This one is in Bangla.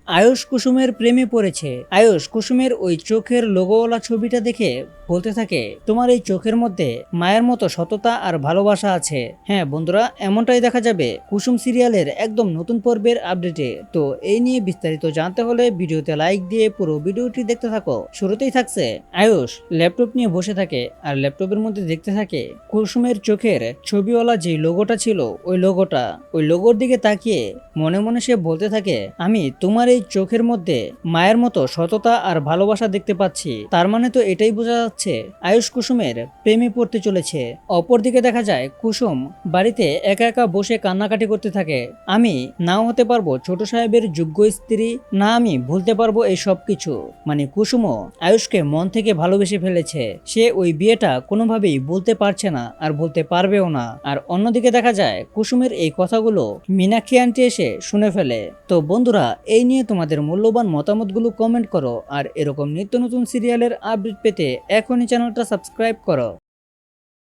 আয়ুষ কুসুমের প্রেমে পড়েছে। আয়ুষ কুসুমের ওই চোখের লোগোওয়ালা ছবিটা দেখে বলতে থাকে, তোমার এই চোখের মধ্যে মায়ের মতো সততা আর ভালোবাসা আছে। হ্যাঁ বন্ধুরা, এমনটাই দেখা যাবে কুসুম সিরিয়ালের একদম নতুন পর্বের আপডেটে। তো এই নিয়ে বিস্তারিত জানতে হলে ভিডিওতে লাইক দিয়ে পুরো ভিডিওটি দেখতে থাকো। শুরুতেই থাকছে আয়ুষ ল্যাপটপ নিয়ে বসে থাকে আর ল্যাপটপের মধ্যে দেখতে থাকে কুসুমের চোখের ছবিওয়ালা যে লোগোটা ছিল, ওই লোগোর দিকে তাকিয়ে মনে মনে সে বলতে থাকে, আমি তোমার এই চোখের মধ্যে মায়ের মতো সততা আর ভালোবাসা দেখতে পাচ্ছি। তার মানে তো এটাই বোঝা যাচ্ছে আয়ুষ কুসুমের প্রেমে পড়তে চলেছে। অপরদিকে দেখা যায় কুসুম বাড়িতে একা একা বসে কান্নাকাটি করতে থাকে। আমি নাও হতে পারবো ছোট সাহেবের যোগ্য স্ত্রী, না আমি ভুলতে পারবো এই সব কিছু। মানে কুসুমও আয়ুষকে মন থেকে ভালোবেসে ফেলেছে। সে ওই বিয়েটা কোনোভাবেই বলতে পারছে না আর বলতে পারবেও না। আর অন্যদিকে দেখা যায় কুসুমের এই কথাগুলো মীনাক্ষী আন্টি এসে শুনে ফেলে। তো বন্ধুরা, এই নিয়ে তোমাদের মূল্যবান মতামতগুলো কমেন্ট করো আর এরকম নিত্য নতুন সিরিয়ালের আপডেট পেতে এখনই চ্যানেলটা সাবস্ক্রাইব করো।